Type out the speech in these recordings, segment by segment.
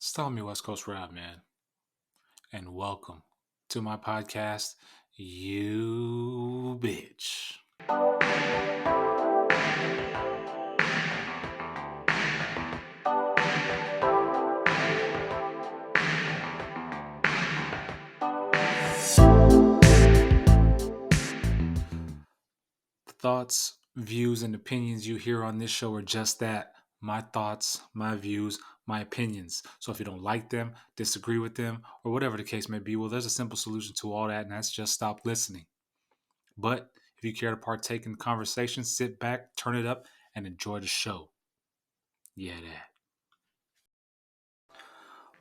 Stall me West Coast Rap, man, and welcome to my podcast, You Bitch. The thoughts, views, and opinions you hear on this show are just that my thoughts, my views, my opinions. So if you don't like them, disagree with them, or whatever the case may be, well, there's a simple solution to all that, and that's just stop listening. But if you care to partake in the conversation, sit back, turn it up, and enjoy the show. Yeah, that.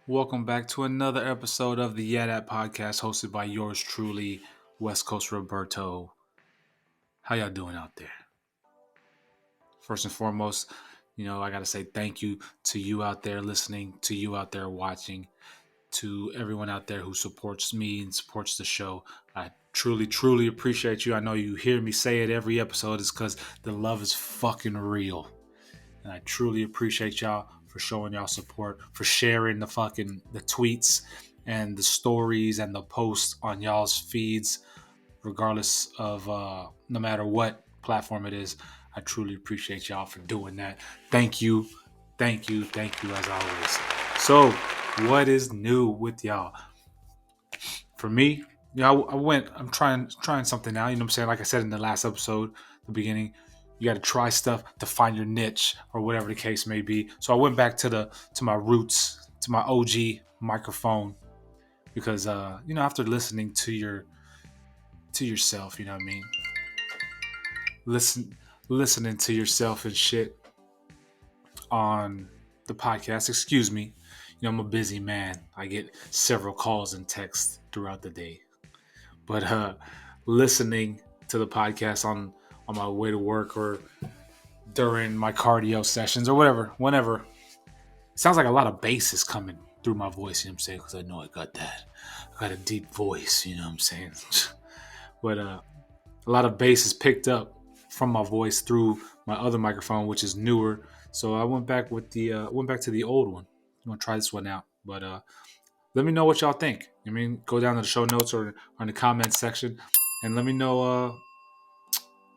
Welcome back to another episode of the YeahDat podcast hosted by yours truly, West Coast Roberto. How y'all doing out there? First and foremost, I got to say thank you to you out there listening, to you out there watching, to everyone out there who supports me and supports the show. I truly, truly appreciate you. I know you hear me say it every episode is because the love is fucking real. And I truly appreciate y'all for showing y'all support, for sharing the tweets and the stories and the posts on y'all's feeds, regardless of no matter what platform it is. I truly appreciate y'all for doing that. Thank you, thank you, thank you as always. So, what is new with y'all? For me, I'm trying something out. You know what I'm saying? Like I said in the last episode, the beginning, you got to try stuff to find your niche or whatever the case may be. So I went back to my roots, to my OG microphone, because after listening to yourself, you know what I mean? Listening to yourself and shit on the podcast. Excuse me. I'm a busy man. I get several calls and texts throughout the day. But listening to the podcast on my way to work or during my cardio sessions or whatever, whenever, it sounds like a lot of bass is coming through my voice, you know what I'm saying? Because I know I got a deep voice, you know what I'm saying? But a lot of bass is picked up from my voice through my other microphone, which is newer. So I went back to the old one. I'm gonna try this one out. But let me know what y'all think. I mean, go down to the show notes or in the comments section and let me know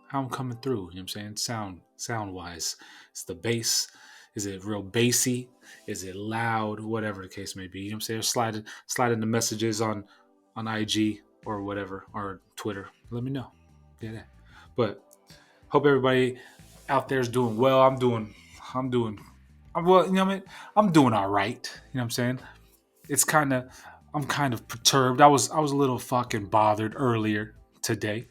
how I'm coming through. You know what I'm saying? Sound wise. It's the bass. Is it real bassy? Is it loud? Whatever the case may be. You know what I'm saying? Slide in the messages on IG or whatever, or Twitter. Let me know. Yeah. But hope everybody out there is doing well. Well, you know what I mean? I'm doing all right. You know what I'm saying? I'm kind of perturbed. I was a little fucking bothered earlier today,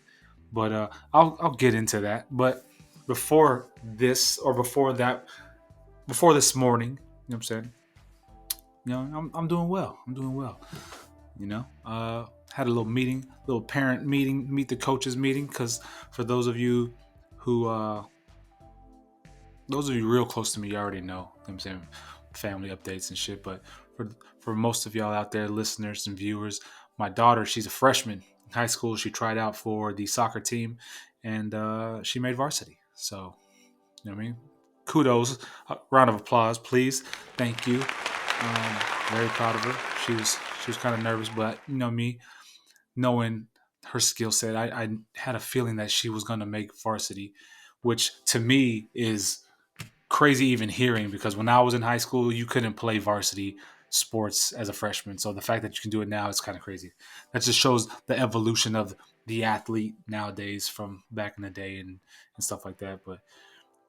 but I'll get into that. But before this or before this morning, you know what I'm saying? I'm doing well. I'm doing well. Had a little meeting, little parent meeting, meet the coaches meeting, because for those of you who those of you real close to me, you already know. You know what I'm saying? Family updates and shit. But for most of y'all out there, listeners and viewers, my daughter, she's a freshman in high school. She tried out for the soccer team, and she made varsity. So, you know what I mean? Kudos. Round of applause, please. Thank you. Very proud of her. She was kind of nervous, but you know me, knowing her skill set, I had a feeling that she was going to make varsity, which to me is crazy even hearing, because when I was in high school, you couldn't play varsity sports as a freshman. So the fact that you can do it now is kind of crazy. That just shows the evolution of the athlete nowadays from back in the day and stuff like that. But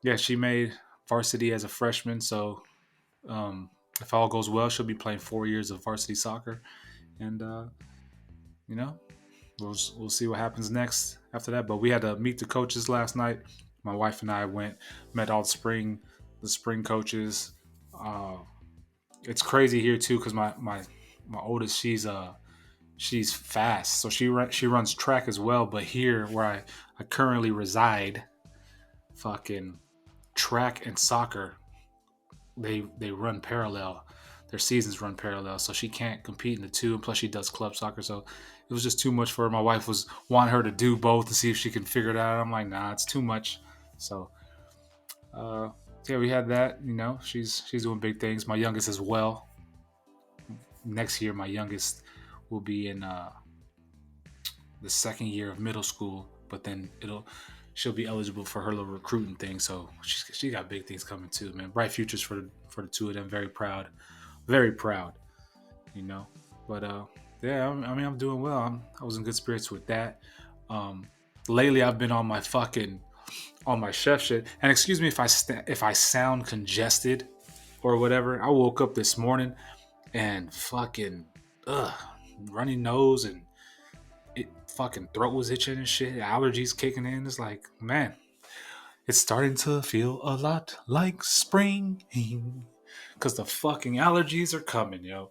yeah, she made varsity as a freshman. So if all goes well, she'll be playing 4 years of varsity soccer. And, you know, we'll see what happens next after that. But we had to meet the coaches last night. My wife and I met all the spring coaches. It's crazy here too, because my oldest, she's fast, so she runs track as well. But here where I currently reside, fucking track and soccer, they run parallel. Their seasons run parallel, so she can't compete in the two. And plus, she does club soccer, so it was just too much for her. My wife was wanting her to do both to see if she can figure it out. I'm like, nah, it's too much. So, yeah, we had that. She's doing big things. My youngest as well. next year my youngest will be in the second year of middle school, but then she'll be eligible for her little recruiting thing. So she got big things coming too, man. Bright futures for the two of them. Very proud, very proud. You know, but yeah, I mean, I'm doing well. I was in good spirits with that. Um, lately, I've been on my fucking on my chef shit. And excuse me if I sound congested or whatever. I woke up this morning and fucking ugh, runny nose and it fucking throat was itching and shit. Allergies kicking in. It's like, man, it's starting to feel a lot like spring. Cause the fucking allergies are coming, yo.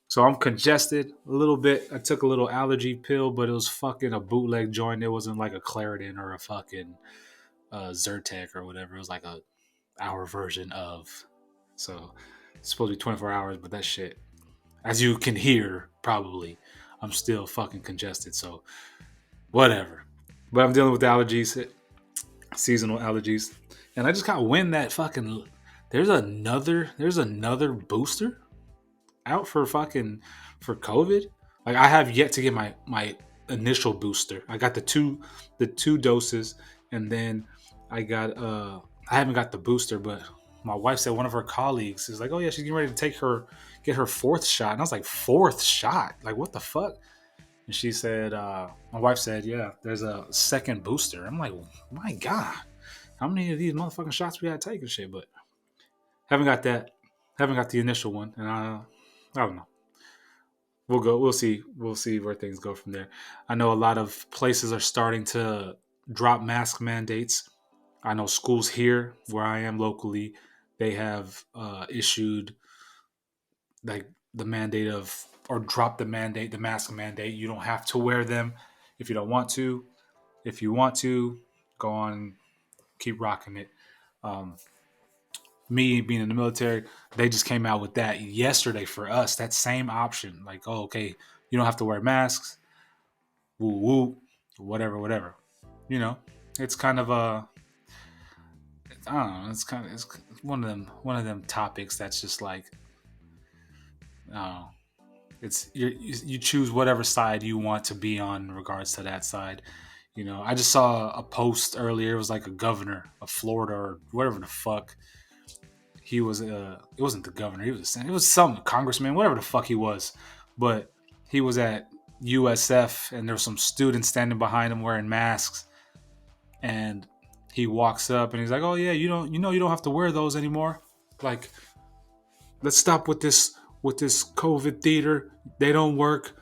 So I'm congested a little bit. I took a little allergy pill, but it was fucking a bootleg joint. It wasn't like a Claritin or a fucking Zyrtec or whatever. It was like a hour version of. So it's supposed to be 24 hours, but that shit, as you can hear, probably, I'm still fucking congested. So whatever. But I'm dealing with allergies, seasonal allergies, and I just got wind that fucking there's another booster out for COVID. Like I have yet to get my initial booster. I got the two doses, and then I haven't got the booster, but my wife said one of her colleagues is like, oh yeah, she's getting ready to get her fourth shot, and I was like, fourth shot? Like what the fuck? And she said, my wife said, yeah, there's a second booster. I'm like, my god, how many of these motherfucking shots we gotta take and shit? But haven't got that, haven't got the initial one, and I don't know. We'll see where things go from there. I know a lot of places are starting to drop mask mandates. I know schools here where I am locally, they have issued like the mandate of or drop the mask mandate. You don't have to wear them if you don't want to. If you want to, go on, keep rocking it. Um, Me being in the military, they just came out with that yesterday for us. That same option, like, oh, okay, you don't have to wear masks. Woo woo, whatever, whatever. You know, it's kind of a, I don't know. It's one of them topics that's just like, I don't know. It's you choose whatever side you want to be on in regards to that side. I just saw a post earlier. It was like a governor of Florida or whatever the fuck he was. It wasn't the governor. It was some congressman, whatever the fuck he was. But he was at USF, and there were some students standing behind him wearing masks. And he walks up and he's like, "Oh yeah, you don't have to wear those anymore. Like, let's stop with this COVID theater. They don't work.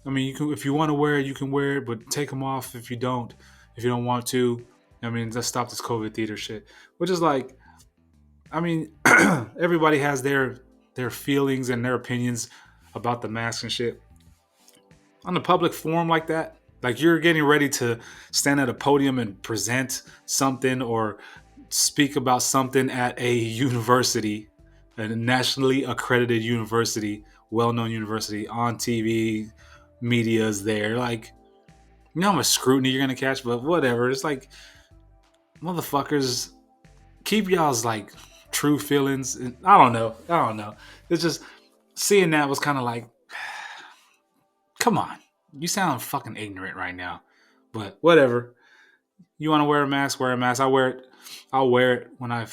I mean, you can if you want to wear it, you can wear it, but take them off if you don't. If you don't want to, I mean, let's stop this COVID theater shit." Which is like, I mean, everybody has their feelings and their opinions about the mask and shit on a public forum like that. Like you're getting ready to stand at a podium and present something or speak about something at a university, a nationally accredited university, well-known university on TV, media's there. Like, you know how much scrutiny you're gonna catch, but whatever. It's like, motherfuckers, keep y'all's like true feelings. And I don't know. It's just seeing that was kind of like, come on, you sound fucking ignorant right now. But whatever. You want to wear a mask? Wear a mask. I wear it. I'll wear it when I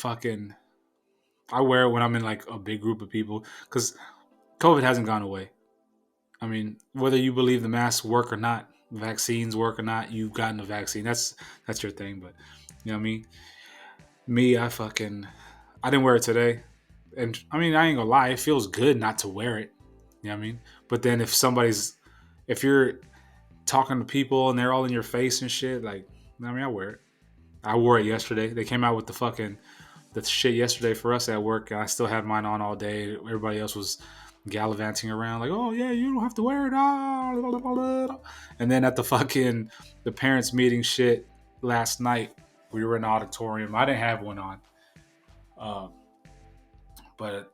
wear it when I'm in like a big group of people because COVID hasn't gone away. I mean, whether you believe the masks work or not, vaccines work or not, you've gotten a vaccine. That's your thing. But you know what I mean? Me, I didn't wear it today, and I mean, I ain't gonna lie, it feels good not to wear it. You know what I mean? But then if you're talking to people and they're all in your face and shit, like, I mean, I wear it. I wore it yesterday. They came out with the shit yesterday for us at work. I still had mine on all day. Everybody else was gallivanting around like, oh yeah, you don't have to wear it. And then at the parents meeting shit last night, we were in the auditorium. I didn't have one on, um, but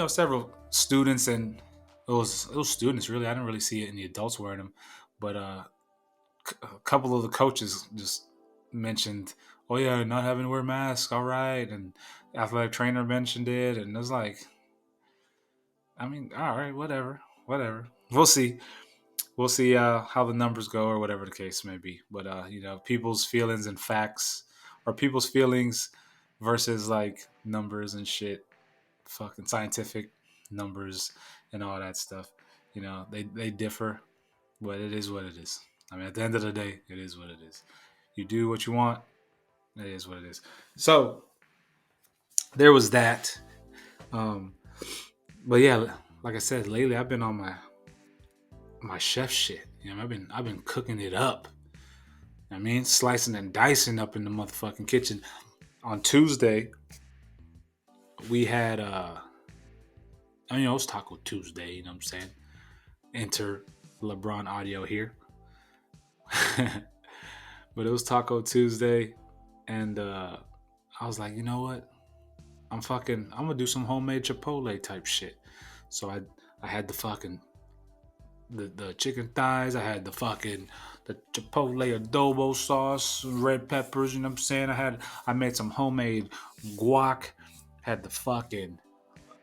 several students and it was students really. I didn't really see any adults wearing them, but a couple of the coaches just mentioned, "Oh yeah, not having to wear masks, all right." And athletic trainer mentioned it, and it was like, I mean, all right, whatever. whatever. We'll see. We'll see how the numbers go or whatever the case may be. But people's feelings and facts, or people's feelings versus like numbers and shit, fucking scientific numbers and all that stuff. They differ, but it is what it is. I mean, at the end of the day, it is what it is. You do what you want. It is what it is. So there was that. Um, but yeah, like I said, lately I've been on my chef shit. I've been cooking it up. I mean, slicing and dicing up in the motherfucking kitchen. On Tuesday, we had it was Taco Tuesday. You know what I'm saying? Enter LeBron audio here, but it was Taco Tuesday, and I was like, you know what? I'm gonna do some homemade Chipotle type shit. So I had the chicken thighs. I had the Chipotle adobo sauce, red peppers. You know what I'm saying? I made some homemade guac. Had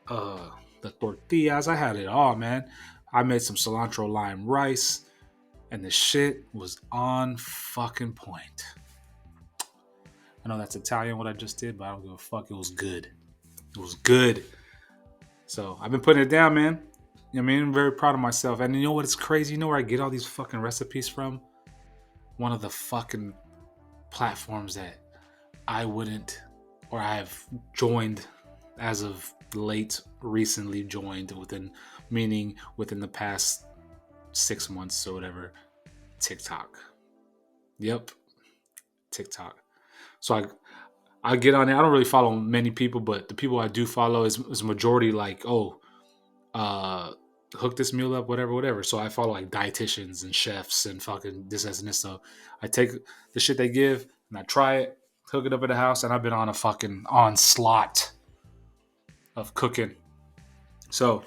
uh the tortillas. I had it all, man. I made some cilantro lime rice, and the shit was on fucking point. I know that's Italian what I just did, but I don't give a fuck. It was good. It was good. So I've been putting it down, man. I mean, I'm very proud of myself. And you know what? It's crazy. You know where I get all these fucking recipes from? One of the fucking platforms that I wouldn't, or I have joined as of late, recently joined within the past 6 months or whatever. TikTok. Yep, TikTok. So I get on there. I don't really follow many people, but the people I do follow is majority like, uh, hook this meal up, whatever, whatever. So I follow like dietitians and chefs and fucking this, and this. So I take the shit they give and I try it, hook it up at the house, and I've been on a fucking onslaught of cooking. So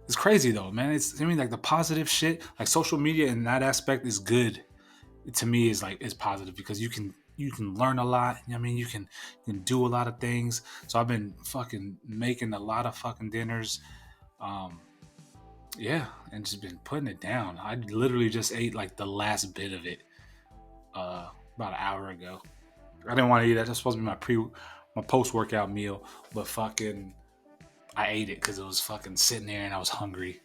it's crazy though, man. Like the positive shit, like social media in that aspect is good. To me is positive because you can learn a lot. I mean, you can do a lot of things. So I've been fucking making a lot of fucking dinners. Um, yeah, and just been putting it down. I literally just ate like the last bit of it about an hour ago. I didn't want to eat that. That's supposed to be my post workout meal, but fucking I ate it because it was fucking sitting there and I was hungry.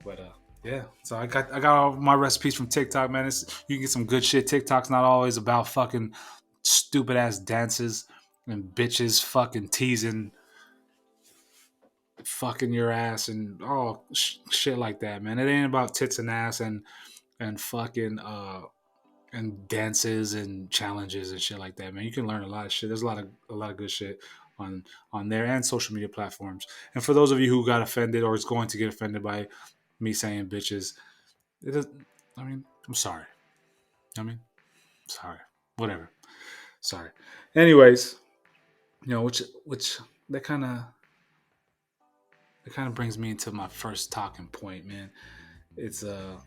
But yeah. So I got all my recipes from TikTok, man. You can get some good shit. TikTok's not always about fucking stupid ass dances and bitches fucking teasing fucking your ass and all shit like that, man. It ain't about tits and ass and fucking and dances and challenges and shit like that, man. You can learn a lot of shit. There's a lot of good shit on there and social media platforms. And for those of you who got offended or is going to get offended by me saying bitches, it is. I mean, I'm sorry. I mean, sorry. Whatever. Sorry. Anyways, which that kind of brings me into my first talking point, man. It's I'm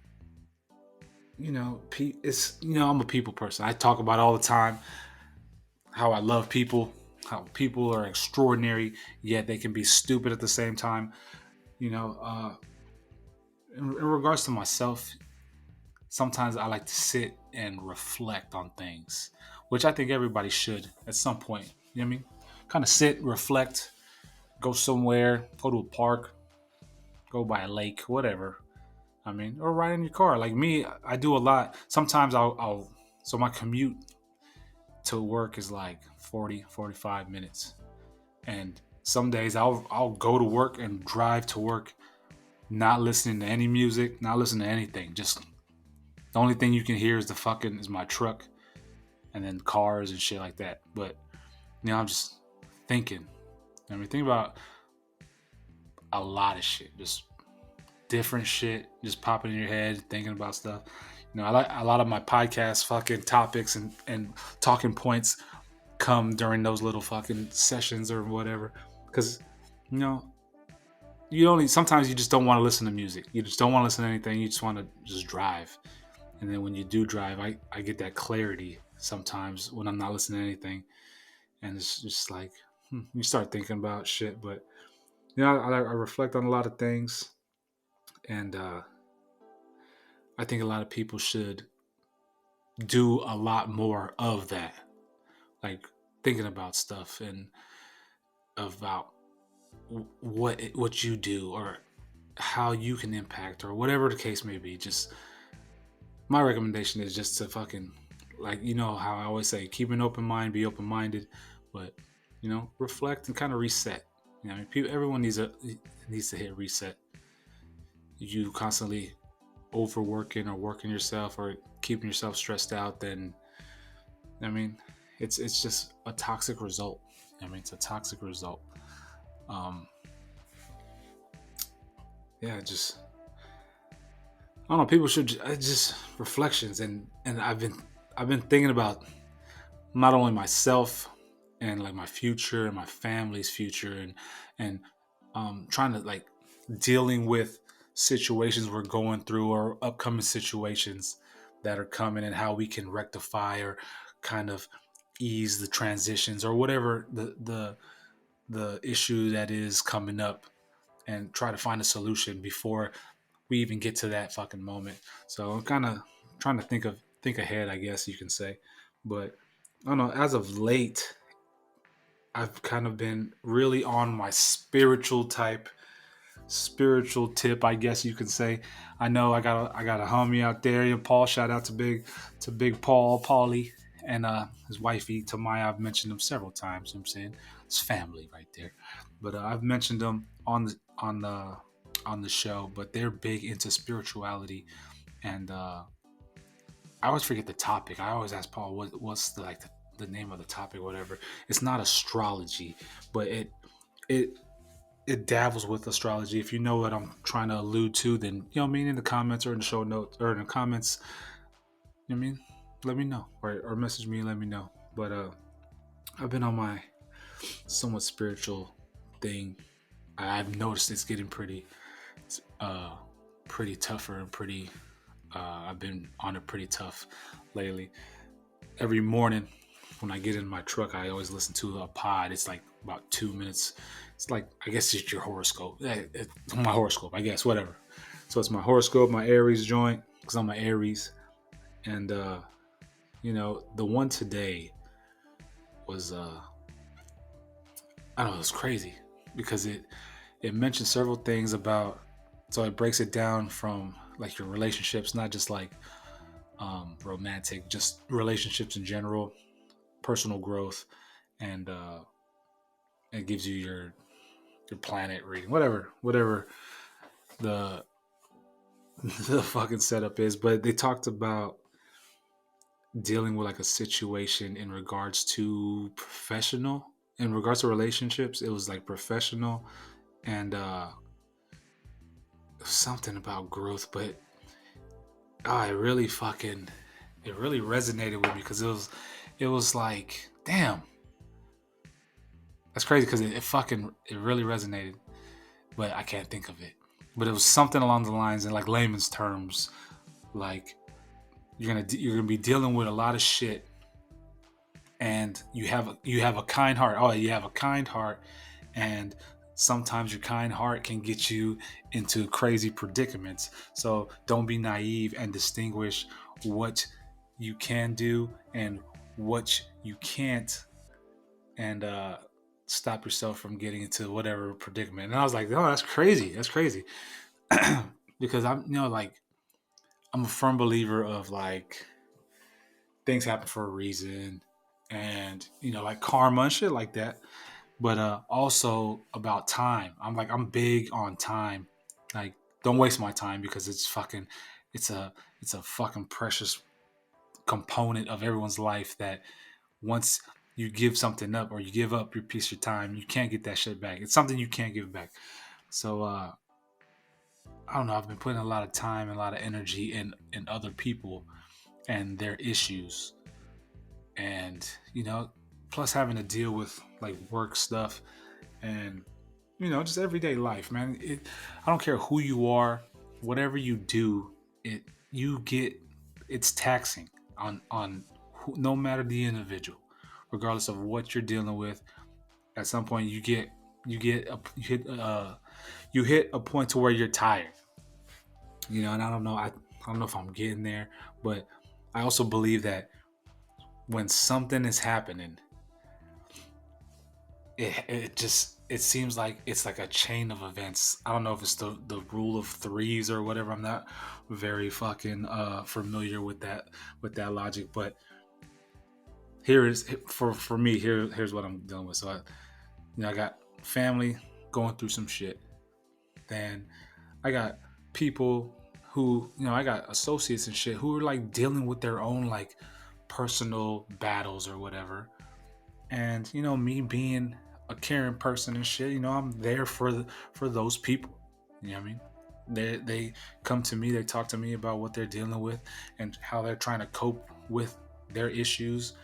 a people person. I talk about all the time how I love people, how people are extraordinary, yet they can be stupid at the same time. You know, in regards to myself, sometimes I like to sit and reflect on things, which I think everybody should at some point. You know what I mean? Kind of sit, reflect, go somewhere, go to a park, go by a lake, whatever. I mean, or ride in your car. Like me, I do a lot. Sometimes so my commute to work is like 40, 45 minutes. And some days I'll go to work and drive to work, not listening to any music, not listening to anything. Just the only thing you can hear is my truck and then cars and shit like that. But I'm just thinking. I mean, think about a lot of shit, just different shit, just popping in your head, thinking about stuff. I like a lot of my podcast fucking topics and talking points come during those little fucking sessions or whatever. Because, you know, sometimes you just don't want to listen to music. You just don't want to listen to anything. You just want to just drive. And then when you do drive, I get that clarity sometimes when I'm not listening to anything. And it's just like, you start thinking about shit. But, I reflect on a lot of things. And I think a lot of people should do a lot more of that, like thinking about stuff and about what you do or how you can impact or whatever the case may be. Just my recommendation is just to fucking, like, you know how I always say, keep an open mind, be open minded, but reflect and kind of reset. Everyone needs to hit reset. You constantly overworking or working yourself or keeping yourself stressed out, then I mean, it's just a toxic result. It's a toxic result. Um, yeah, just I don't know. People should just reflections, and I've been thinking about not only myself and like my future and my family's future, and trying to like dealing with situations we're going through or upcoming situations that are coming, and how we can rectify or kind of ease the transitions or whatever the issue that is coming up, and try to find a solution before we even get to that fucking moment. So I'm kind of trying to think ahead, I guess you can say. But I don't know. As of late, I've kind of been really on my spiritual tip, I guess you could say. I know I got a homie out there, Paul. Shout out to Big Paulie, and his wifey Tamaya. I've mentioned them several times. You know what I'm saying, it's family right there. But I've mentioned them on the show. But they're big into spirituality, and I always forget the topic. I always ask Paul what's the name of the topic, or whatever. It's not astrology, but it it dabbles with astrology. If you know what I'm trying to allude to, then in the comments or in the show notes or in the comments, let me know, or message me and let me know. But I've been on my somewhat spiritual thing. I've noticed it's getting uh pretty tougher and pretty I've been on it pretty tough lately. Every morning when I get in my truck, I always listen to a pod. It's like about 2 minutes. It's like, I guess it's your horoscope. It's my horoscope, I guess, whatever. So it's my horoscope, my Aries joint, because I'm an Aries. And the one today was I don't know, it was crazy because it mentioned several things about, so it breaks it down from like your relationships, not just like romantic, just relationships in general, personal growth, and it gives you your planet reading, whatever the the fucking setup is. But they talked about dealing with like a situation in regards to professional, in regards to relationships. It was like professional, and something about growth. But it really resonated with me because it was like, damn, that's crazy because it really resonated, but I can't think of it. But it was something along the lines, in like layman's terms, like you're gonna be dealing with a lot of shit, and you have a kind heart. Oh, you have a kind heart, and sometimes your kind heart can get you into crazy predicaments. So don't be naive and distinguish what you can do and what you can't, and stop yourself from getting into whatever predicament. And I was like, oh, that's crazy. That's crazy. Because like I'm a firm believer of like things happen for a reason, and like karma and shit like that. But also about time. I'm big on time. Like, don't waste my time, because it's a it's a fucking precious component of everyone's life that once you give something up, or you give up your piece of time, you can't get that shit back. It's something you can't give back. So I don't know. I've been putting a lot of time and a lot of energy in other people and their issues, and plus having to deal with like work stuff, and just everyday life, man. I don't care who you are, whatever you do, it you get it's taxing on no matter the individual, regardless of what you're dealing with. At some point, you hit a point to where you're tired. And I don't know. I don't know if I'm getting there, but I also believe that when something is happening, it seems like it's like a chain of events. I don't know if it's the rule of threes or whatever. I'm not very fucking familiar with that logic, but here is for me. Here's what I'm dealing with. So I got family going through some shit. Then I got people who I got associates and shit who are like dealing with their own like personal battles or whatever. And me being a caring person and shit, I'm there for those people. You know what I mean? They come to me, they talk to me about what they're dealing with and how they're trying to cope with their issues.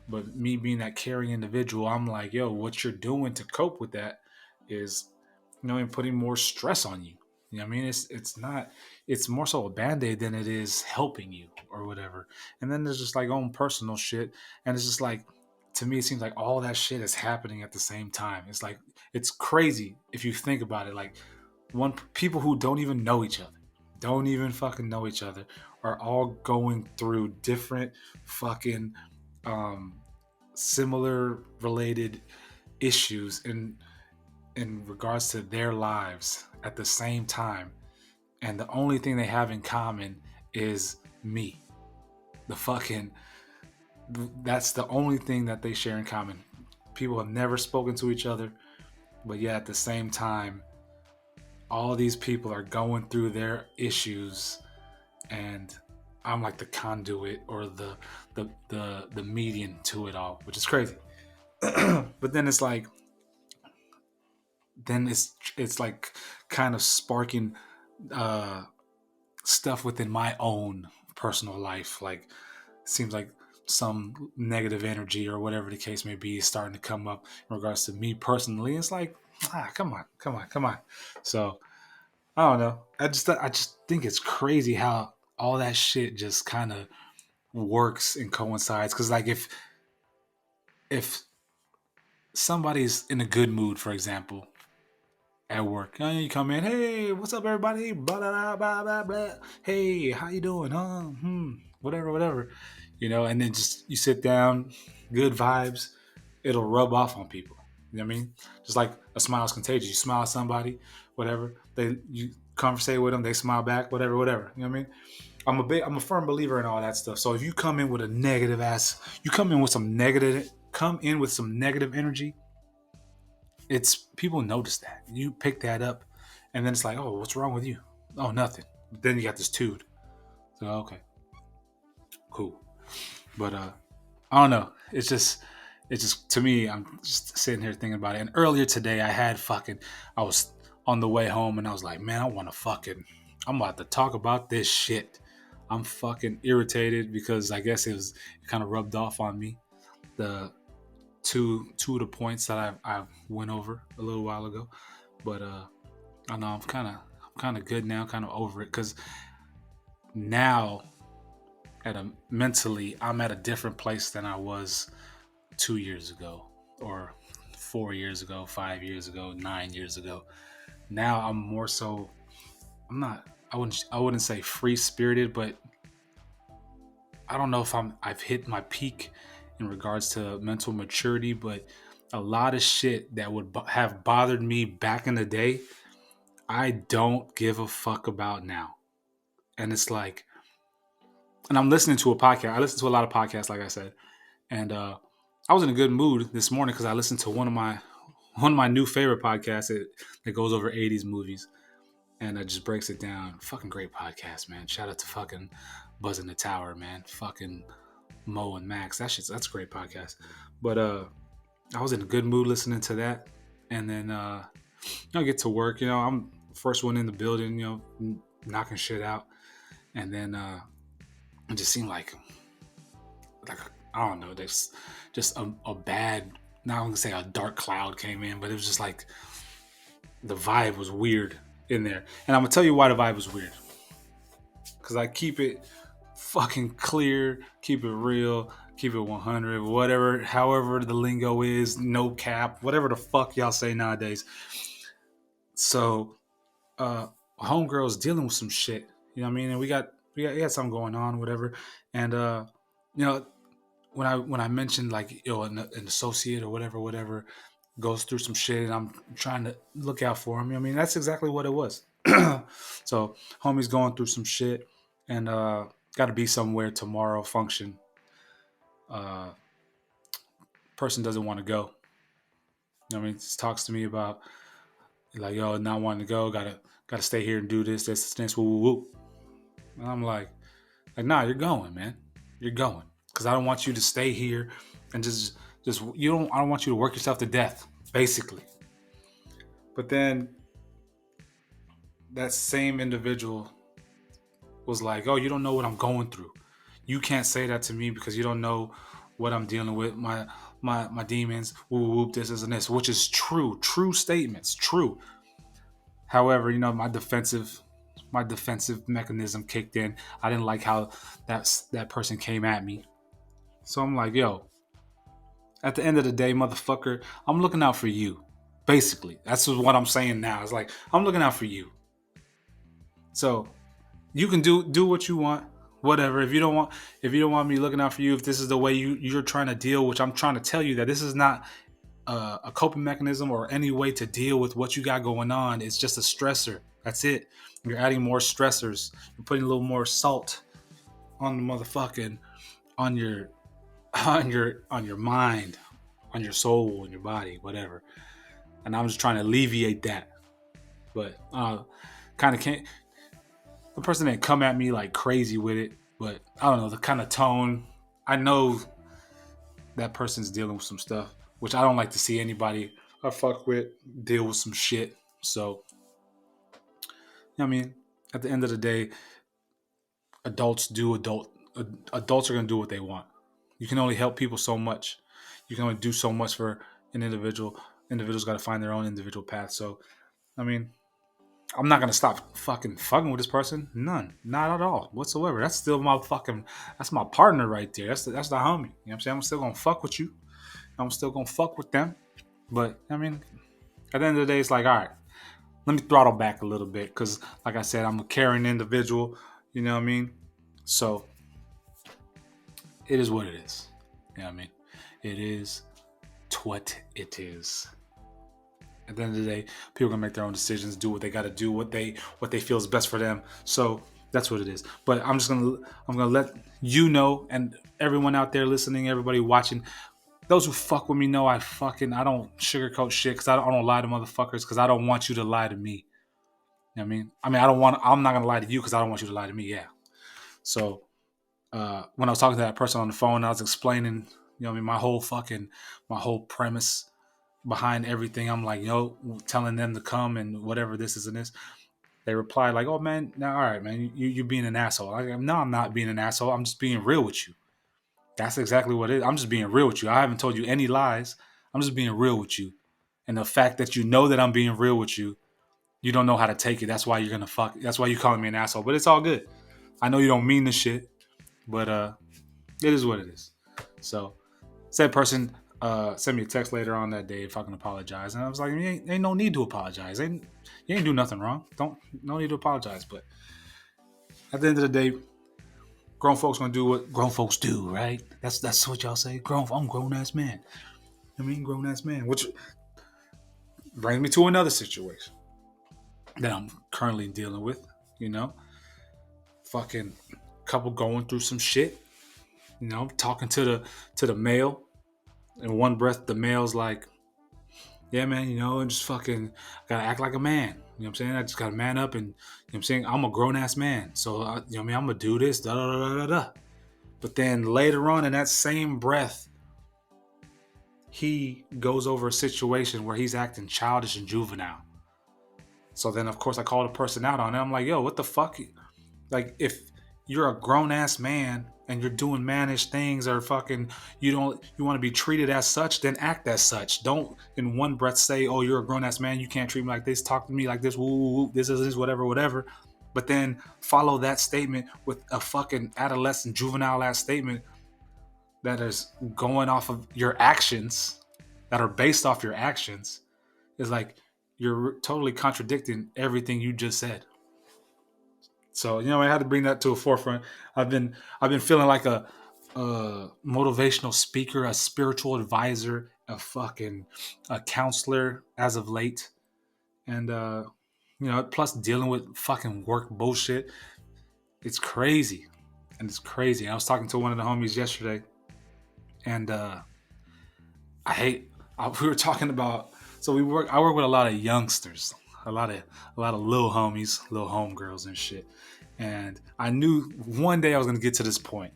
But me being that caring individual, I'm like, yo, what you're doing to cope with that is, and putting more stress on you. You know what I mean? It's not, it's more so a band-aid than it is helping you or whatever. And then there's just like own personal shit. And it's just like, to me, it seems like all that shit is happening at the same time. It's like, it's crazy if you think about it. Like people who don't even know each other, don't even fucking know each other, are all going through different fucking um, similar related issues in regards to their lives at the same time, and the only thing they have in common is me. The fucking That's the only thing that they share in common. People have never spoken to each other, but yet at the same time, all these people are going through their issues, and I'm like the conduit or the median to it all, which is crazy. But then it's like, it's like kind of sparking uh stuff within my own personal life. Like, it seems like some negative energy or whatever the case may be is starting to come up in regards to me personally. It's like, come on. So I don't know. I just think it's crazy how all that shit just kind of works and coincides. Because like if somebody's in a good mood, for example, at work, you come in, hey, what's up, everybody? Blah blah blah blah blah. Hey, how you doing? Whatever. And then just you sit down, good vibes. It'll rub off on people. You know what I mean? Just like a smile is contagious. You smile at somebody, whatever. You conversate with them, they smile back, whatever. You know what I mean? I'm a firm believer in all that stuff. So if you come in with a negative ass, you come in with some negative energy, it's people notice that. You pick that up, and then it's like, oh, what's wrong with you? Oh, nothing. But then you got this dude. So okay, cool. But I don't know. It's just to me, I'm just sitting here thinking about it. And earlier today, I was on the way home, and I was like, man, I'm about to talk about this shit. I'm fucking irritated because I guess it kind of rubbed off on me. The two of the points that I went over a little while ago, but I know I'm kind of good now, kind of over it, because now mentally I'm at a different place than I was 2 years ago, or 4 years ago, 5 years ago, 9 years ago. Now I'm more so, I'm not, I wouldn't say free spirited, but I don't know if I've hit my peak in regards to mental maturity, but a lot of shit that would have bothered me back in the day, I don't give a fuck about now. And it's like, and I'm listening to a podcast. I listen to a lot of podcasts, like I said, and I was in a good mood this morning because I listened to one of my new favorite podcasts that goes over 80s movies, and it just breaks it down. Fucking great podcast, man. Shout out to fucking Buzz in the Tower, man. Fucking Mo and Max. That's a great podcast. But I was in a good mood listening to that, and then get to work. I'm first one in the building. Knocking shit out, and then it just seemed like I don't know. There's just a bad. Not gonna say a dark cloud came in, but it was just like the vibe was weird in there, and I'm gonna tell you why the vibe was weird. Because I keep it fucking clear, keep it real, keep it 100, whatever, however the lingo is, no cap, whatever the fuck y'all say nowadays. So, homegirl's dealing with some shit, You know what I mean? And we got something going on, whatever. And you know, when I mentioned like an associate or whatever goes through some shit, and I'm trying to look out for him. I mean, that's exactly what it was. So, homie's going through some shit, and got to be somewhere tomorrow function. Uh, Person doesn't want to go. You know what I mean, just talks to me about like, yo, not wanting to go, gotta stay here and do this, woo, woo, woo. And I'm like, nah, you're going, man, you're going, because I don't want you to stay here and just you don't. I don't want you to work yourself to death, basically. But then that same individual was like, oh, you don't know what I'm going through. You can't say that to me because you don't know what I'm dealing with. My demons, whoop, whoop, this and this, which is true statements, true. However, my defensive mechanism kicked in. I didn't like how that person came at me. So I'm like, yo, at the end of the day, motherfucker, I'm looking out for you. Basically, that's what I'm saying now. It's like, I'm looking out for you. So you can do what you want, whatever. If you don't want me looking out for you, if this is the way you're trying to deal, which I'm trying to tell you that this is not a coping mechanism or any way to deal with what you got going on. It's just a stressor. That's it. You're adding more stressors. You're putting a little more salt on the motherfucking on your mind, on your soul, on your body, whatever. And I'm just trying to alleviate that. But kind of can't. The person didn't come at me like crazy with it, but I don't know the kind of tone. I know that person's dealing with some stuff, which I don't like to see anybody I fuck with deal with some shit. So, I mean, at the end of the day, adults do adults are gonna do what they want. You can only help people so much. You can only do so much for an individual. Individuals got to find their own individual path. So, I mean, I'm not gonna stop fucking with this person. None, not at all whatsoever. That's still that's my partner right there. That's the homie. You know what I'm saying? I'm still gonna fuck with you. I'm still gonna fuck with them. But I mean, at the end of the day, it's like, all right, let me throttle back a little bit because, like I said, I'm a caring individual. You know what I mean? So it is what it is. You know what I mean? It is what it is. At the end of the day, people are gonna make their own decisions, do what they got to do, what they feel is best for them. So that's what it is. But I'm gonna let you know, and everyone out there listening, everybody watching, those who fuck with me know I don't sugarcoat shit because I don't lie to motherfuckers because I don't want you to lie to me. You know what I mean? I'm not gonna lie to you because I don't want you to lie to me. Yeah. So when I was talking to that person on the phone, I was explaining, you know what I mean, my whole premise behind everything. I'm like, telling them to come and whatever this is and this. They replied like, "Oh man, now all right, man, you being an asshole." No, I'm not being an asshole. I'm just being real with you. That's exactly what it is. I'm just being real with you. I haven't told you any lies. I'm just being real with you. And the fact that you know that I'm being real with you, you don't know how to take it. That's why you're gonna fuck. That's why you calling me an asshole. But it's all good. I know you don't mean this shit, but it is what it is. So, said person sent me a text later on that day if I can apologize, and I was like, ain't no need to apologize. You ain't do nothing wrong. No need to apologize. But at the end of the day, grown folks gonna do what grown folks do, right? That's what y'all say. I'm a grown ass man. Grown ass man. Which brings me to another situation that I'm currently dealing with. You know, fucking couple going through some shit. You know, talking to the male. In one breath, the male's like, yeah, man, and just fucking gotta act like a man. You know what I'm saying? I just gotta man up and, you know what I'm saying? I'm a grown ass man. So, you know what I mean? I'm gonna do this, da da da da da. But then later on in that same breath, he goes over a situation where he's acting childish and juvenile. So then, of course, I call the person out on it. I'm like, yo, what the fuck? Like, if you're a grown ass man and you're doing mannish things or fucking you want to be treated as such, then act as such. Don't in one breath say, oh, you're a grown ass man, you can't treat me like this, talk to me like this, woo, woo, woo, this is this, whatever. But then follow that statement with a fucking adolescent, juvenile ass statement that is going off of your actions, that are based off your actions. Is like you're totally contradicting everything you just said. So I had to bring that to a forefront. I've been feeling like a motivational speaker, a spiritual advisor, a counselor as of late, and plus dealing with fucking work bullshit. It's crazy, and it's crazy. I was talking to one of the homies yesterday, and I hate. We were talking about. So we work. I work with a lot of youngsters, a lot of little homies, little homegirls and shit. And I knew one day I was gonna get to this point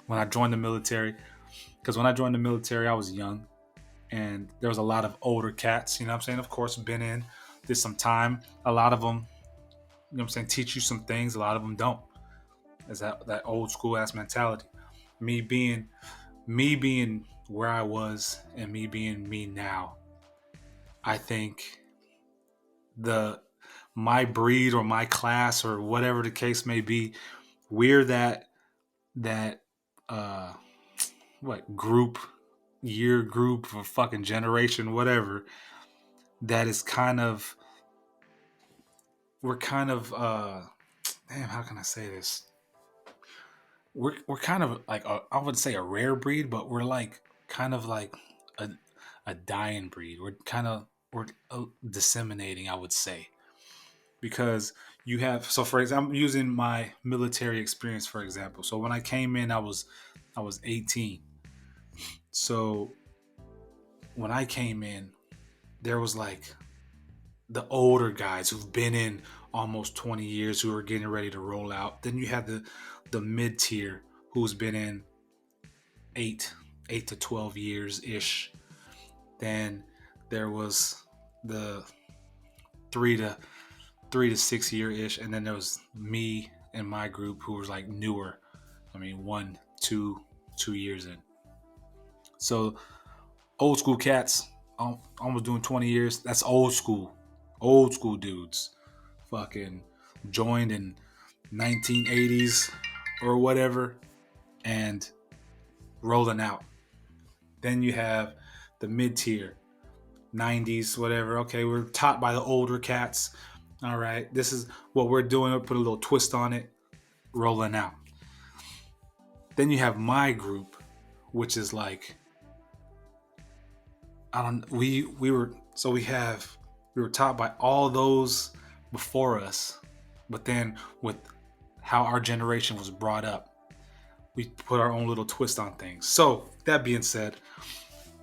when I joined the military. Because when I joined the military, I was young, and there was a lot of older cats. You know what I'm saying? Of course, been in, did some time. A lot of them, teach you some things. A lot of them don't. It's that old school ass mentality. Me being where I was and me being me now, I think the my breed or my class or whatever the case may be, we're that uh what group or fucking generation, whatever, that is kind of we're kind of damn, how can I say this? We're kind of like I wouldn't say a rare breed, but we're like kind of like a a dying breed. We're disseminating, I would say, because you have so for example, I'm using my military experience for example. So when I came in, I was 18. So when I came in, there was like the older guys who've been in almost 20 years who are getting ready to roll out. Then you have the mid tier who's been in 8 8 to 12 years ish. Then there was the 3 to 6 year ish, and then there was me and my group who was like newer. I mean, 2 years in. So old school cats, almost doing 20 years. That's old school dudes. Fucking joined in 1980s or whatever, and rolling out. Then you have the mid tier, 90s, whatever. Okay, we're taught by the older cats. All right, this is what we're doing. We'll put a little twist on it, rolling out. Then you have my group, which is like, I don't. We were so we were taught by all those before us, but then with how our generation was brought up, we put our own little twist on things. So that being said,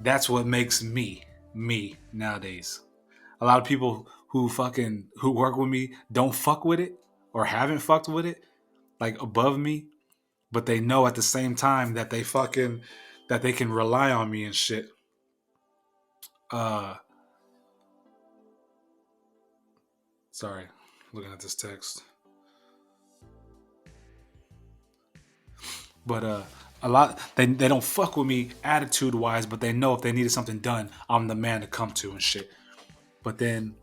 that's what makes me nowadays. A lot of people who work with me don't fuck with it or haven't fucked with it, like above me, but they know at the same time that that they can rely on me and shit. Uh Sorry, looking at this text. But a lot they don't fuck with me attitude wise, but they know if they needed something done, I'm the man to come to and shit. But then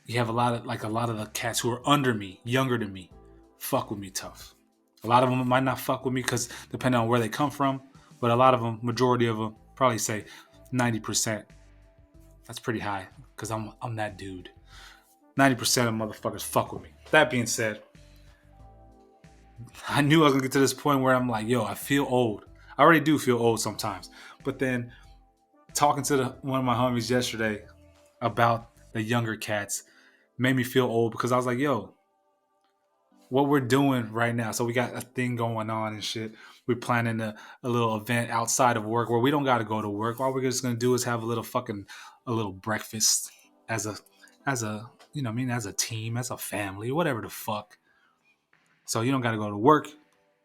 you have a lot of the cats who are under me, younger than me, fuck with me tough. A lot of them might not fuck with me because depending on where they come from, but a lot of them, majority of them, probably say 90%. That's pretty high because I'm that dude. 90% of motherfuckers fuck with me. That being said, I knew I was gonna get to this point where I'm like, yo, I feel old. I already do feel old sometimes. But then talking to one of my homies yesterday about the younger cats made me feel old because I was like, yo, what we're doing right now. So we got a thing going on and shit. We're planning a little event outside of work where we don't got to go to work. All we're just gonna do is have a little breakfast as a what I mean, as a team, as a family, whatever the fuck. So you don't got to go to work.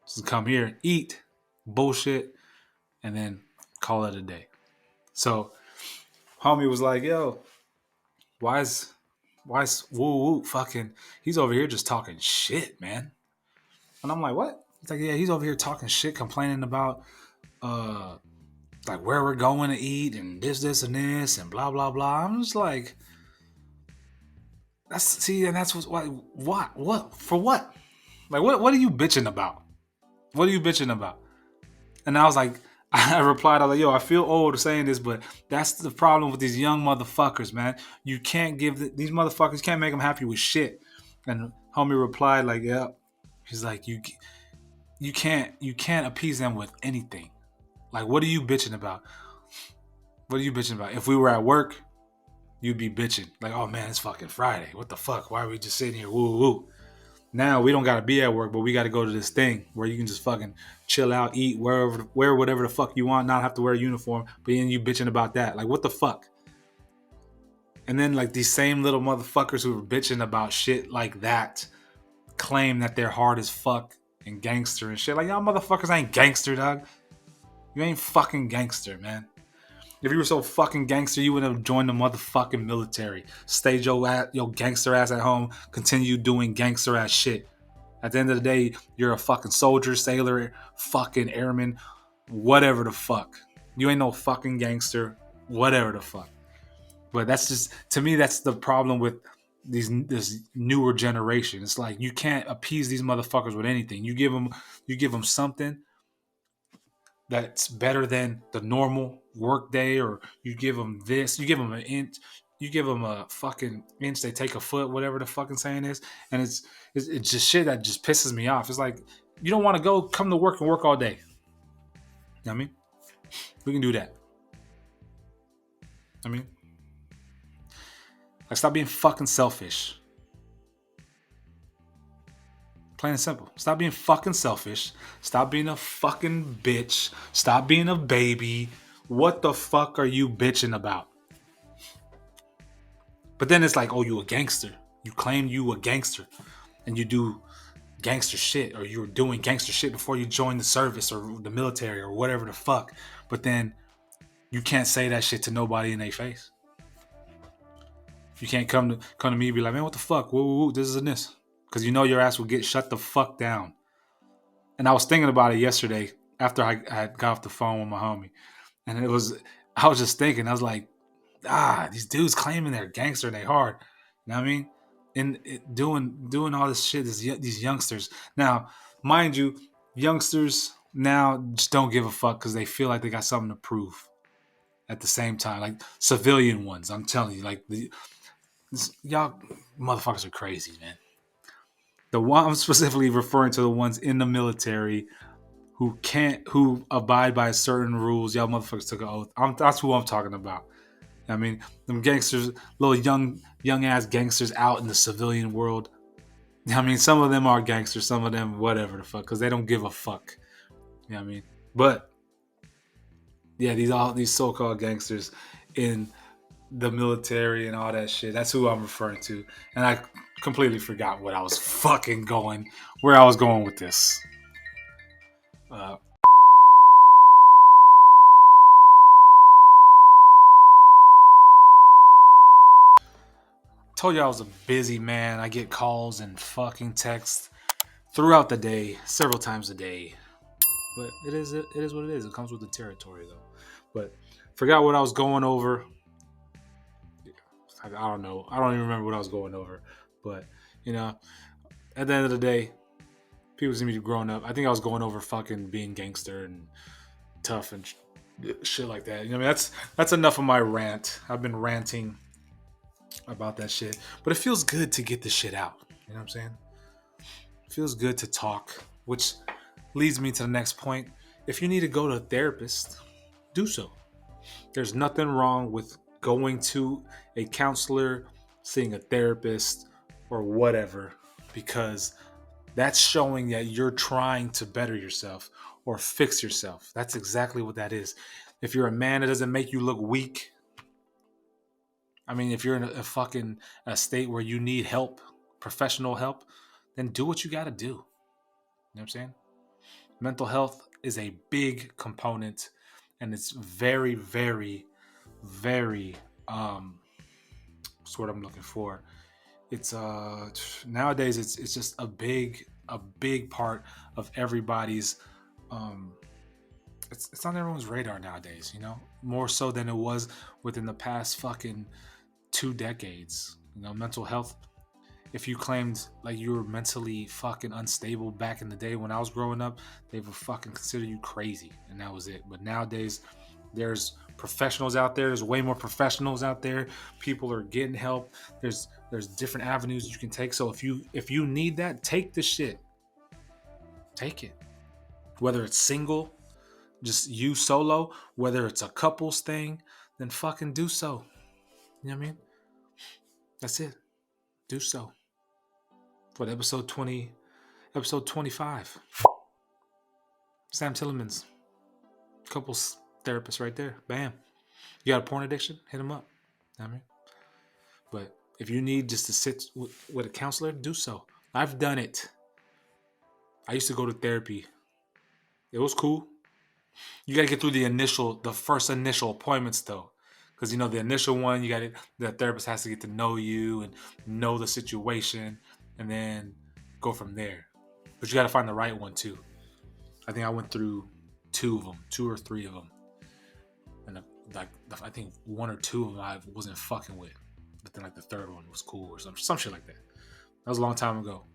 Just come here, eat, bullshit, and then call it a day. So homie was like, yo, why is woo woo fucking, he's over here just talking shit, man. And I'm like, what? He's like, yeah, he's over here talking shit, complaining about uh like where we're going to eat and this and this and blah blah blah. I'm just like, that's what for what? Like what are you bitching about? What are you bitching about? And I was like, I replied, I was like, yo, I feel old saying this, but that's the problem with these young motherfuckers, man. You can't these motherfuckers can't make them happy with shit. And Homie replied like, "Yeah." He's like, you can't appease them with anything. Like, what are you bitching about? What are you bitching about? If we were at work, you'd be bitching like, "Oh man, it's fucking Friday. What the fuck? Why are we just sitting here? Woo woo." Now we don't gotta be at work, but we gotta go to this thing where you can just fucking chill out, eat, wear whatever the fuck you want, not have to wear a uniform. But then you bitching about that. Like, what the fuck? And then like these same little motherfuckers who were bitching about shit like that claim that they're hard as fuck and gangster and shit. Like, y'all motherfuckers ain't gangster, dog. You ain't fucking gangster, man. If you were so fucking gangster, you would have joined the motherfucking military. Stayed your gangster ass at home. Continue doing gangster ass shit. At the end of the day, you're a fucking soldier, sailor, fucking airman, whatever the fuck. You ain't no fucking gangster, whatever the fuck. But that's just, to me, that's the problem with this newer generation. It's like you can't appease these motherfuckers with anything. You give them something that's better than the normal work day, or you give them this, you give them an inch, you give them a fucking inch, they take a foot, whatever the fucking saying is, and it's just shit that just pisses me off. It's like, you don't want to come to work and work all day. You know what I mean? We can do that. I mean, like, stop being fucking selfish. Plain and simple. Stop being fucking selfish. Stop being a fucking bitch. Stop being a baby. What the fuck are you bitching about? But then it's like, oh, you a gangster. You claim you a gangster. And you do gangster shit. Or you were doing gangster shit before you joined the service or the military or whatever the fuck. But then you can't say that shit to nobody in their face. You can't come to me and be like, man, what the fuck? Woo, this is and this. Because you know your ass will get shut the fuck down. And I was thinking about it yesterday after I got off the phone with my homie. And I was just thinking, I was like, these dudes claiming they're gangster and they hard. You know what I mean? And doing all this shit, these youngsters. Now, mind you, youngsters now just don't give a fuck because they feel like they got something to prove at the same time. Like civilian ones, I'm telling you, like y'all motherfuckers are crazy, man. The one I'm specifically referring to, the ones in the military who abide by certain rules. Y'all motherfuckers took an oath. That's who I'm talking about. I mean, them gangsters, little young ass gangsters out in the civilian world. I mean, some of them are gangsters, some of them whatever the fuck, because they don't give a fuck. You know what I mean? But yeah, these so-called gangsters in the military and all that shit. That's who I'm referring to. And I completely forgot where I was going with this. Told you I was a busy man. I get calls and fucking texts throughout the day, several times a day. But it is what it is. It comes with the territory, though. But forgot what I was going over. I don't know. I don't even remember what I was going over. But you know, at the end of the day, people seem to be growing up. I think I was going over fucking being gangster and tough and shit like that. You know, I mean, that's enough of my rant. I've been ranting about that shit, but it feels good to get the shit out. You know what I'm saying? It feels good to talk, which leads me to the next point. If you need to go to a therapist, do so. There's nothing wrong with going to a counselor, seeing a therapist, or whatever, because that's showing that you're trying to better yourself or fix yourself. That's exactly what that is. If you're a man, it doesn't make you look weak. I mean, if you're in a fucking state where you need help, professional help, then do what you got to do. You know what I'm saying? Mental health is a big component, and it's very, very, very, what's what I'm looking for. It's nowadays it's just a big part of everybody's, it's on everyone's radar nowadays, you know, more so than it was within the past fucking 2 decades. You know, mental health, if you claimed like you were mentally fucking unstable back in the day when I was growing up, they would fucking consider you crazy, and that was it. But nowadays, there's professionals out there. There's way more professionals out there. People are getting help. There's There's different avenues you can take. So if you need that, take the shit. Take it. Whether it's single, just you solo, whether it's a couples thing, then fucking do so. You know what I mean? That's it. Do so. What, episode 25. Sam Tillerman's couples therapist right there. Bam. You got a porn addiction? Hit him up. You know what I mean? But if you need just to sit with a counselor, do so. I've done it. I used to go to therapy. It was cool. You got to get through the first initial appointments though. Because, the initial one, the therapist has to get to know you and know the situation and then go from there. But you got to find the right one too. I think I went through two or three of them. And I think one or two of them I wasn't fucking with. But then the third one was cool or some shit like that. That was a long time ago.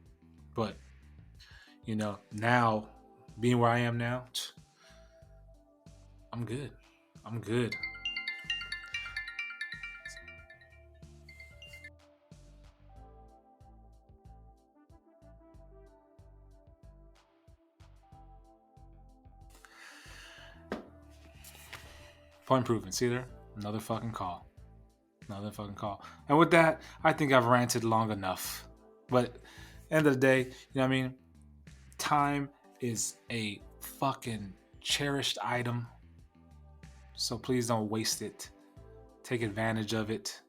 But, now, being where I am now, I'm good. Point improvement. See there? Another fucking call. And with that, I think I've ranted long enough. But end of the day, you know what I mean? Time is a fucking cherished item. So please don't waste it. Take advantage of it.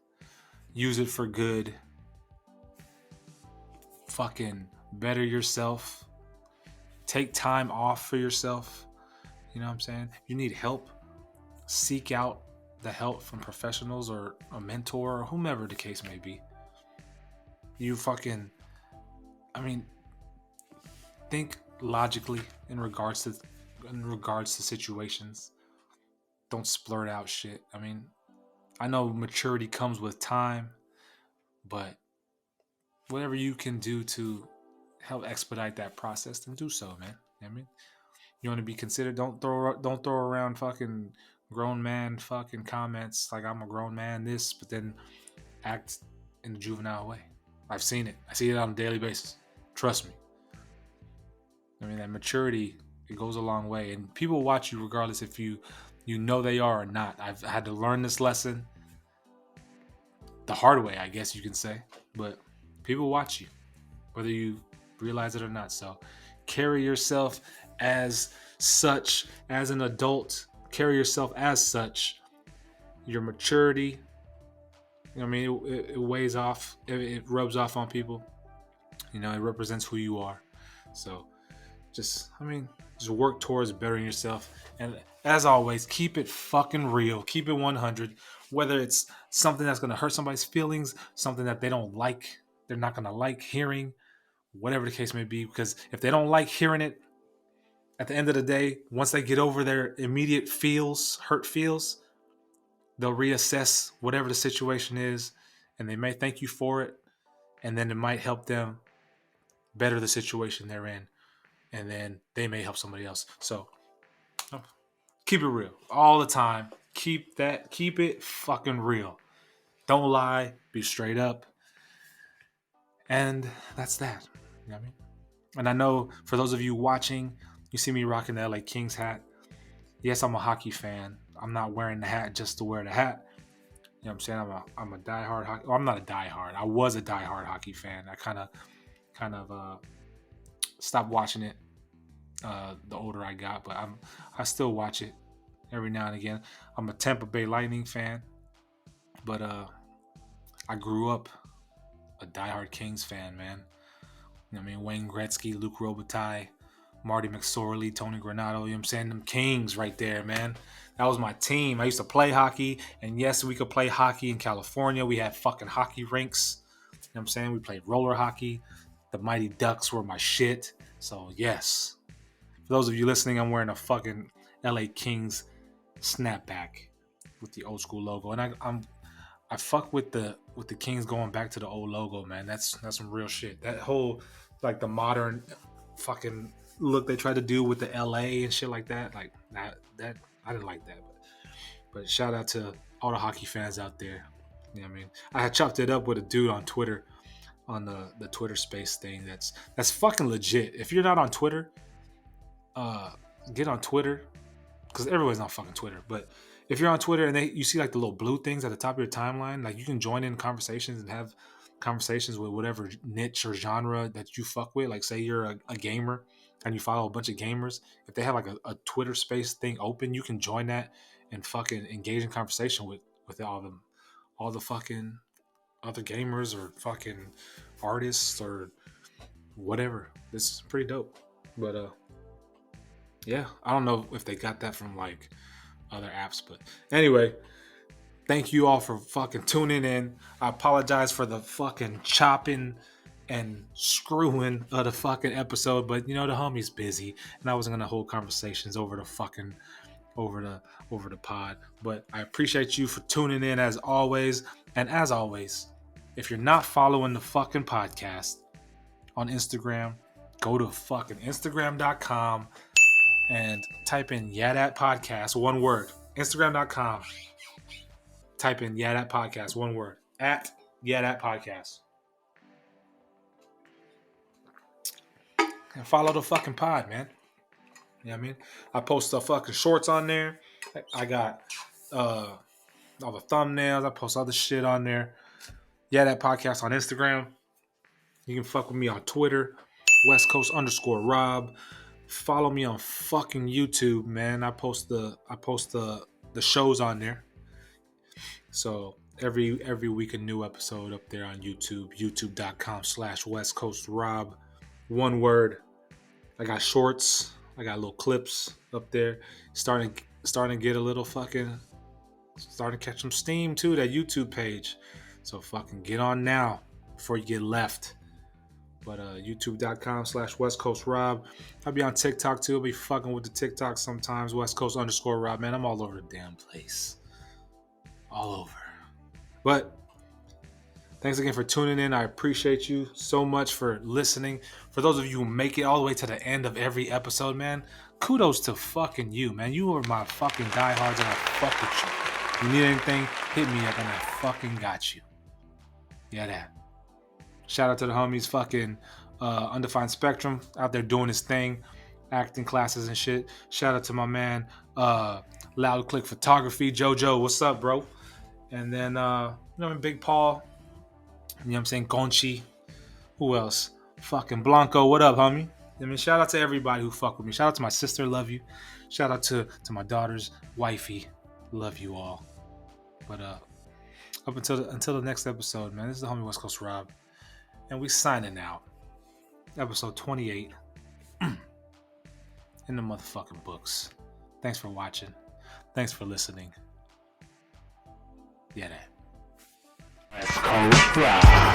Use it for good. Fucking better yourself. Take time off for yourself. You know what I'm saying? If you need help, seek out the help from professionals or a mentor or whomever the case may be. You fucking, think logically in regards to situations. Don't splurt out shit. I know maturity comes with time, but whatever you can do to help expedite that process, then do so, man. You know what I mean? You want to be considered. Don't throw around fucking grown man fucking comments like I'm a grown man. This, but then act in a juvenile way. I've seen it. I see it on a daily basis. Trust me. That maturity, it goes a long way, and people watch you regardless if you know they are or not. I've had to learn this lesson the hard way, I guess you can say, but people watch you, whether you realize it or not. So carry yourself as such, as an adult. Carry yourself as such. Your maturity, it weighs off. It rubs off on people. It represents who you are. So just work towards bettering yourself. And as always, keep it fucking real. Keep it 100. Whether it's something that's going to hurt somebody's feelings, something that they don't like, they're not going to like hearing, whatever the case may be. Because if they don't like hearing it, at the end of the day, once they get over their immediate hurt feels, they'll reassess whatever the situation is, and they may thank you for it, and then it might help them better the situation they're in, and then they may help somebody else. So keep it real all the time. Keep it fucking real. Don't lie. Be straight up. And that's that. You know what I mean? And I know for those of you watching, you see me rocking the LA Kings hat. Yes, I'm a hockey fan. I'm not wearing the hat just to wear the hat. You know what I'm saying? I'm a diehard hockey. Well, I'm not a diehard. I was a diehard hockey fan. I kind of stopped watching it the older I got, but I still watch it every now and again. I'm a Tampa Bay Lightning fan, but I grew up a diehard Kings fan, man. Wayne Gretzky, Luc Robitaille, Marty McSorley, Tony Granato, you know what I'm saying? Them Kings right there, man. That was my team. I used to play hockey, and yes, we could play hockey in California. We had fucking hockey rinks. You know what I'm saying? We played roller hockey. The Mighty Ducks were my shit. So, yes. For those of you listening, I'm wearing a fucking LA Kings snapback with the old school logo. And I fuck with the Kings going back to the old logo, man. That's some real shit. That whole, the modern fucking look they tried to do with the LA and shit like that, that I didn't like that. But shout out to all the hockey fans out there. Yeah, I mean, I had chopped it up with a dude on Twitter, on the Twitter space thing. That's fucking legit. If you're not on Twitter, get on Twitter, because everyone's on fucking Twitter. But if you're on Twitter and you see like the little blue things at the top of your timeline, like you can join in conversations and have conversations with whatever niche or genre that you fuck with. Like say you're a gamer and you follow a bunch of gamers. If they have like a Twitter space thing open, you can join that and fucking engage in conversation with all the fucking other gamers or fucking artists or whatever. This is pretty dope. But yeah, I don't know if they got that from like other apps, but anyway, thank you all for fucking tuning in. I apologize for the fucking chopping and screwing of the fucking episode, but you know the homie's busy and I wasn't gonna hold conversations over the pod. But I appreciate you for tuning in as always. And as always, if you're not following the fucking podcast on Instagram, go to fucking Instagram.com and type in YeahDat podcast, one word. Instagram.com. Type in YeahDat podcast, one word. At YeahDat podcast. And follow the fucking pod, man. You know what I mean? I post the fucking shorts on there. I got all the thumbnails. I post other shit on there. YeahDat podcast on Instagram. You can fuck with me on Twitter. West Coast _Rob. Follow me on fucking YouTube, man. I post the shows on there. So every week a new episode up there on YouTube. YouTube.com/West Coast Rob. One word. I got shorts. I got little clips up there. Starting to get a little fucking, starting to catch some steam too, that YouTube page. So fucking get on now before you get left. But youtube.com/West Coast Rob. I'll be on TikTok too. I'll be fucking with the TikTok sometimes. West Coast _Rob, man. I'm all over the damn place. All over. But thanks again for tuning in. I appreciate you so much for listening. For those of you who make it all the way to the end of every episode, man, kudos to fucking you, man. You are my fucking diehards and I fuck with you. You need anything, hit me up and I fucking got you. YeahDat. Shout out to the homies fucking Undefined Spectrum out there doing his thing, acting classes and shit. Shout out to my man Loud Click Photography, JoJo. What's up, bro? And then Big Paul. You know what I'm saying? Conchi. Who else? Fucking Blanco. What up, homie? I mean, shout out to everybody who fuck with me. Shout out to my sister. Love you. Shout out to my daughter's wifey. Love you all. But up until the next episode, man. This is the homie West Coast Rob. And we signing out. Episode 28. In the motherfucking books. Thanks for watching. Thanks for listening. YeahDat. West Coast Rob.